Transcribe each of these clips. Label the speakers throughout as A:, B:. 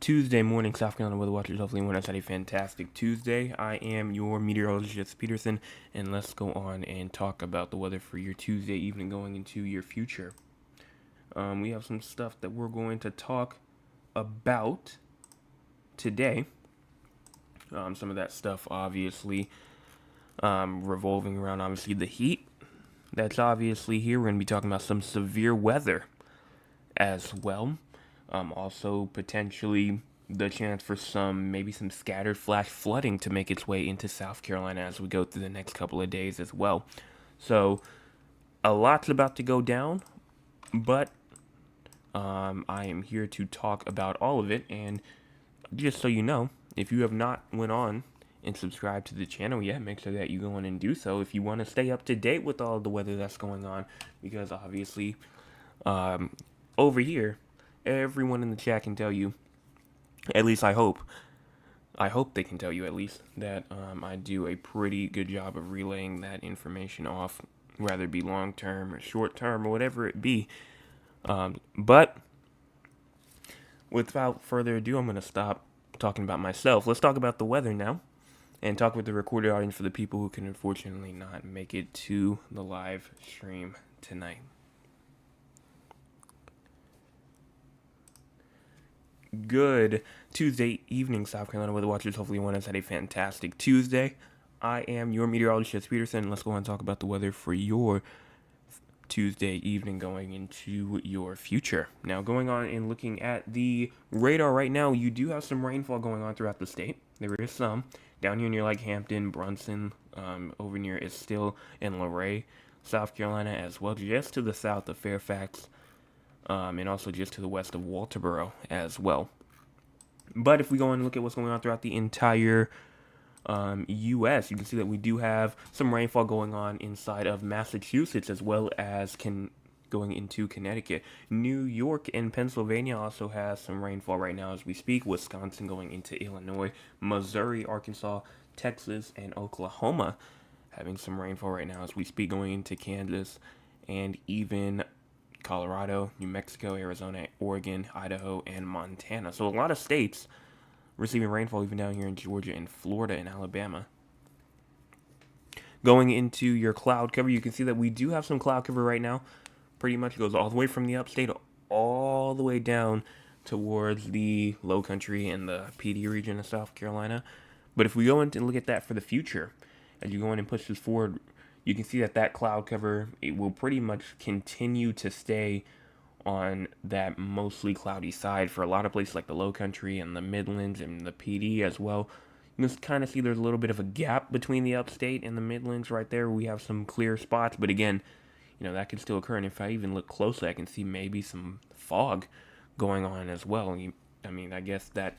A: Tuesday morning, South Carolina weather watchers. Hopefully, everyone has had a fantastic Tuesday. I am your meteorologist, Peterson, and let's go on and talk about the weather for your Tuesday evening going into your future. We have some stuff that we're going to talk about today. Some of that stuff, obviously, revolving around obviously the heat. That's obviously here. We're going to be talking about some severe weather as well. Also, potentially the chance for maybe some scattered flash flooding to make its way into South Carolina as we go through the next couple of days as well. So, a lot's about to go down, but I am here to talk about all of it. And just so you know, if you have not went on and subscribed to the channel yet, make sure that you go on and do so if you want to stay up to date with all the weather that's going on, because obviously, over here, everyone in the chat can tell you, at least I hope they can tell you at least, that I do a pretty good job of relaying that information off, whether it be long term or short term or whatever it be. But without further ado, I'm going to stop talking about myself. Let's talk about the weather now and talk with the recorded audience for the people who can unfortunately not make it to the live stream tonight. Good Tuesday evening, South Carolina weather watchers. Hopefully, everyone has had a fantastic Tuesday. I am your meteorologist, Peterson. Let's go on and talk about the weather for your Tuesday evening going into your future. Now, going on and looking at the radar right now, you do have some rainfall going on throughout the state. There is some down here near like Hampton, Brunson, over near Estill and Luray, South Carolina, as well, just to the south of Fairfax, and also just to the west of Walterboro as well. But if we go and look at what's going on throughout the entire U.S., you can see that we do have some rainfall going on inside of Massachusetts, as well as going into Connecticut. New York and Pennsylvania also has some rainfall right now as we speak. Wisconsin going into Illinois, Missouri, Arkansas, Texas, and Oklahoma having some rainfall right now as we speak, going into Kansas, and even Colorado, New Mexico, Arizona, Oregon, Idaho, and Montana. So a lot of states receiving rainfall even down here in Georgia and Florida and Alabama. Going into your cloud cover, you can see that we do have some cloud cover right now. Pretty much goes all the way from the upstate all the way down towards the low country and the PD region of South Carolina. But if we go in and look at that for the future, as you go in and push this forward, you can see that cloud cover, it will pretty much continue to stay on that mostly cloudy side for a lot of places like the low country and the Midlands and the PD as well. You can kind of see there's a little bit of a gap between the upstate and the Midlands right there. We have some clear spots, but again, that can still occur. And if I even look closely, I can see maybe some fog going on as well. I guess that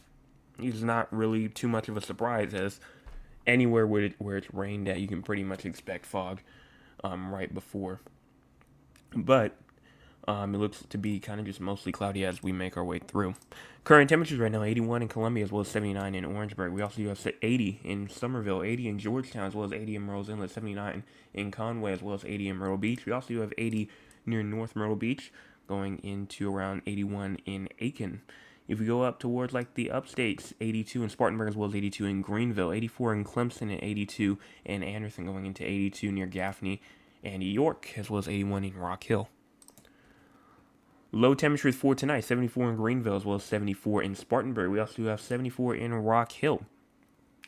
A: is not really too much of a surprise, as anywhere where it's rained at, you can pretty much expect fog right before. But it looks to be kind of just mostly cloudy as we make our way through. Current temperatures right now, 81 in Columbia as well as 79 in Orangeburg. We also have 80 in Somerville, 80 in Georgetown as well as 80 in Murrells Inlet, 79 in Conway as well as 80 in Myrtle Beach. We also have 80 near North Myrtle Beach, going into around 81 in Aiken. If we go up towards like the upstates, 82 in Spartanburg as well as 82 in Greenville, 84 in Clemson and 82 in Anderson, going into 82 near Gaffney and York as well as 81 in Rock Hill. Low temperatures for tonight, 74 in Greenville as well as 74 in Spartanburg. We also have 74 in Rock Hill,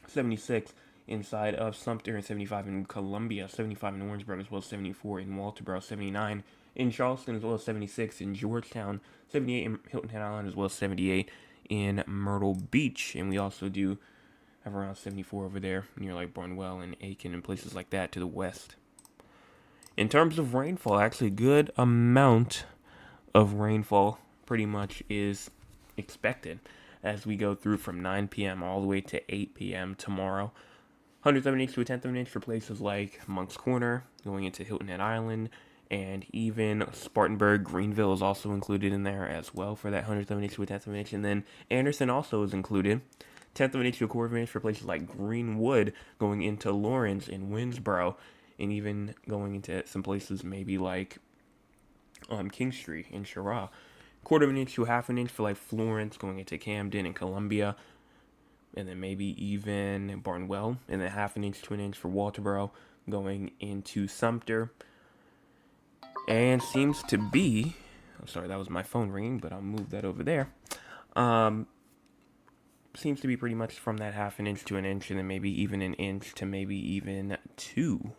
A: 76 inside of Sumter, and 75 in Columbia, 75 in Orangeburg as well as 74 in Walterboro, 79 in Charleston as well as 76 in Georgetown, 78 in Hilton Head Island as well as 78 in Myrtle Beach. And we also do have around 74 over there near like Barnwell and Aiken and places like that to the west. In terms of rainfall, actually a good amount of rainfall pretty much is expected as we go through from 9 p.m. all the way to 8 p.m. tomorrow. 100th of an inch to a 10th of an inch for places like Moncks Corner, going into Hilton Head Island, and even Spartanburg. Greenville is also included in there as well for that 100th of an inch to a 10th of an inch. And then Anderson also is included. 10th of an inch to a quarter of an inch for places like Greenwood, going into Lawrence and Winsboro, and even going into some places maybe like King Street in Cheraw. quarter of an inch to half an inch for like Florence going into Camden and Columbia, and then maybe even Barnwell, and then half an inch to an inch for Walterboro going into Sumter. And seems to be, I'm sorry, that was my phone ringing, but I'll move that over there. Seems to be pretty much from that half an inch to an inch, and then maybe even an inch to maybe even 2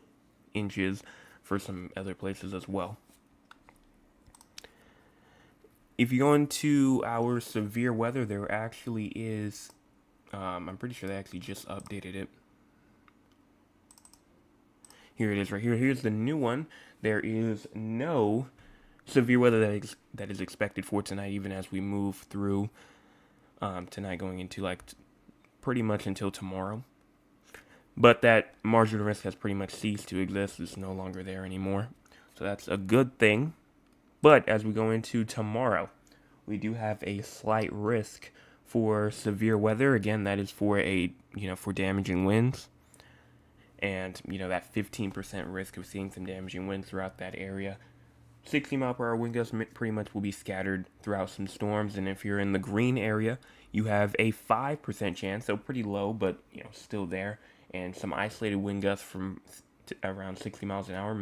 A: inches for some other places as well. If you go into our severe weather, there actually is, I'm pretty sure they actually just updated it. Here it is right here. Here's the new one. There is no severe weather that is expected for tonight, even as we move through tonight going into like pretty much until tomorrow. But that marginal risk has pretty much ceased to exist. It's no longer there anymore. So that's a good thing. But as we go into tomorrow, we do have a slight risk for severe weather. Again, that is for for damaging winds. And, that 15% risk of seeing some damaging winds throughout that area. 60-mile-per-hour wind gusts pretty much will be scattered throughout some storms. And if you're in the green area, you have a 5% chance, so pretty low, but, still there. And some isolated wind gusts from around 60 miles an hour,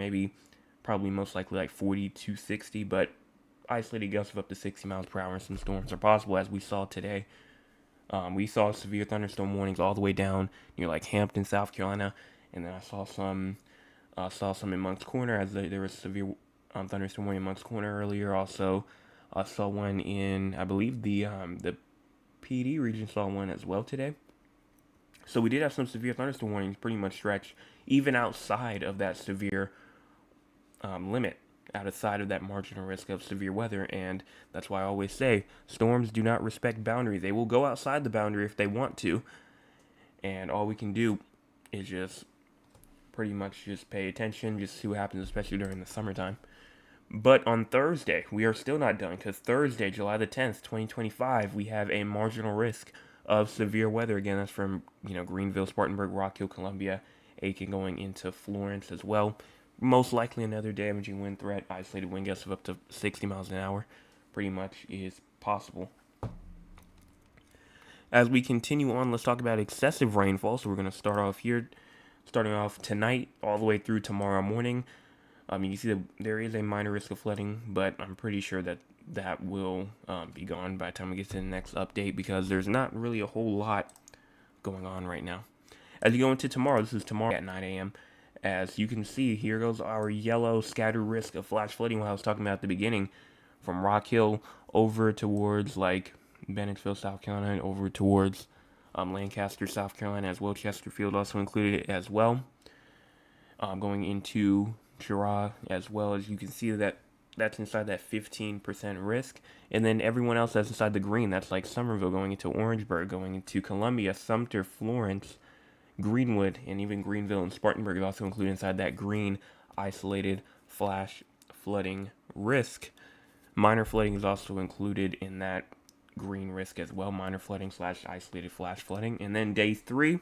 A: probably most likely like 40 to 60, but isolated gusts of up to 60 miles per hour and some storms are possible, as we saw today. We saw severe thunderstorm warnings all the way down near like Hampton, South Carolina. And then I saw some in Moncks Corner, as there was severe thunderstorm warning in Moncks Corner earlier. Also, I saw one in, I believe, the PD region saw one as well today. So we did have some severe thunderstorm warnings pretty much stretch even outside of that severe limit, outside of that marginal risk of severe weather. And that's why I always say storms do not respect boundaries. They will go outside the boundary if they want to. And all we can do is just pretty much just pay attention, just see what happens, especially during the summertime. But on Thursday, we are still not done, because Thursday, July the 10th, 2025, we have a marginal risk of severe weather. Again, that's from, Greenville, Spartanburg, Rock Hill, Columbia, Aiken going into Florence as well. Most likely another damaging wind threat, isolated wind gusts of up to 60 miles an hour pretty much is possible. As we continue on, let's talk about excessive rainfall. So we're going to start off here, starting off tonight all the way through tomorrow morning. You can see that there is a minor risk of flooding, but I'm pretty sure that will be gone by the time we get to the next update, because there's not really a whole lot going on right now. As you go into tomorrow, this is tomorrow at 9 a.m. As you can see, here goes our yellow scattered risk of flash flooding, what I was talking about at the beginning, from Rock Hill over towards like Bennettsville, South Carolina, over towards Lancaster, South Carolina, as well. Chesterfield also included as well. Going into Girard as well, as you can see that's inside that 15% risk. And then everyone else that's inside the green, that's like Somerville going into Orangeburg, going into Columbia, Sumter, Florence, Greenwood, and even Greenville and Spartanburg is also included inside that green isolated flash flooding risk. Minor flooding is also included in that green risk as well, minor flooding / isolated flash flooding. And then day 3,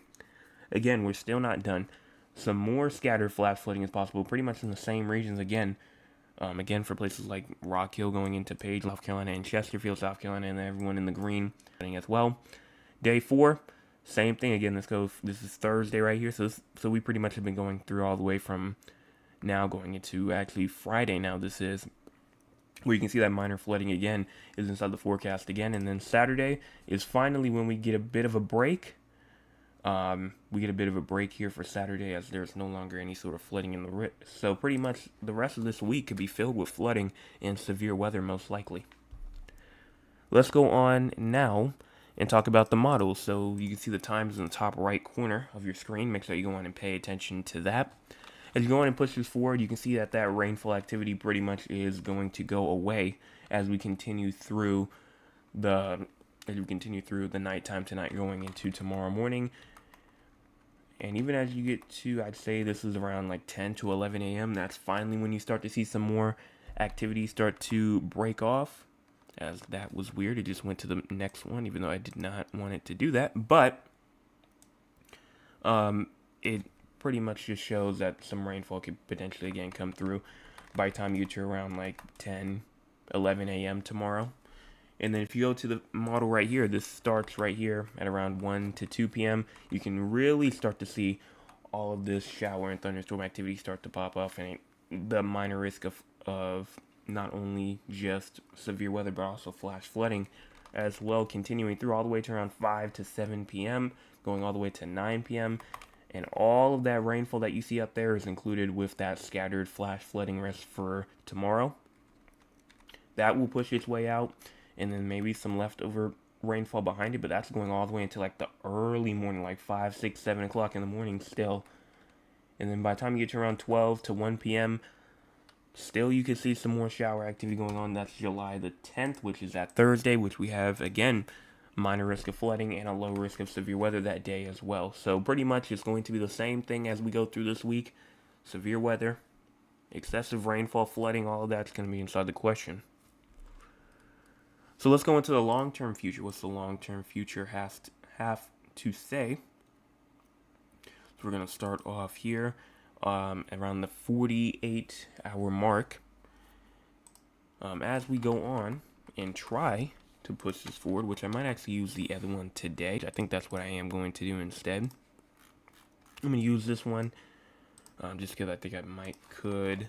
A: again, we're still not done. Some more scattered flash flooding is possible, pretty much in the same regions again. Again, for places like Rock Hill going into Page, South Carolina, and Chesterfield, South Carolina, and everyone in the green as well. Day 4, same thing again. This is Thursday right here, so we pretty much have been going through all the way from now going into actually Friday. Now this is where you can see that minor flooding again is inside the forecast again, and then Saturday is finally when we get a bit of a break. We get a bit of a break here for Saturday, as there's no longer any sort of flooding in the risk. So pretty much the rest of this week could be filled with flooding and severe weather, most likely. Let's go on now and talk about the models. So you can see the times in the top right corner of your screen. Make sure you go on and pay attention to that. As you go on and push this forward, you can see that rainfall activity pretty much is going to go away as we continue through the nighttime tonight going into tomorrow morning. And even as you get to, I'd say this is around like 10 to 11 a.m., that's finally when you start to see some more activity start to break off. As that was weird, it just went to the next one, even though I did not want it to do that. But it pretty much just shows that some rainfall could potentially again come through by the time you get to around like 10, 11 a.m. tomorrow. And then if you go to the model right here, this starts right here at around 1 to 2 p.m. You can really start to see all of this shower and thunderstorm activity start to pop up, and the minor risk of not only just severe weather but also flash flooding as well, continuing through all the way to around 5 to 7 p.m., going all the way to 9 p.m. And all of that rainfall that you see up there is included with that scattered flash flooding risk for tomorrow. That will push its way out, and then maybe some leftover rainfall behind it, but that's going all the way into like the early morning, like 5, 6, 7 o'clock in the morning still. And then by the time you get to around 12 to 1 p.m., still you can see some more shower activity going on. That's July the 10th, which is that Thursday, which we have, again, minor risk of flooding and a low risk of severe weather that day as well. So pretty much it's going to be the same thing as we go through this week. Severe weather, excessive rainfall, flooding, all of that's going to be inside the question. So let's go into the long-term future. What's the long-term future have to say? So we're going to start off here around the 48-hour mark. As we go on and try to push this forward, which I might actually use the other one today. I think that's what I am going to do instead. I'm going to use this one just because I think I could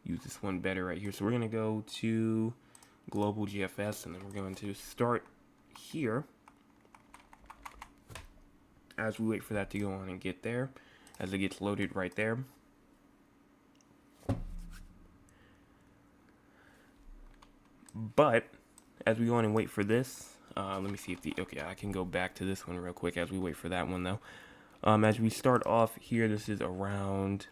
A: use this one better right here. So we're going to go to Global GFS, and then we're going to start here as we wait for that to go on and get there, as it gets loaded right there. But as we go on and wait for this, let me see if okay, I can go back to this one real quick as we wait for that one though. As we start off here, this is around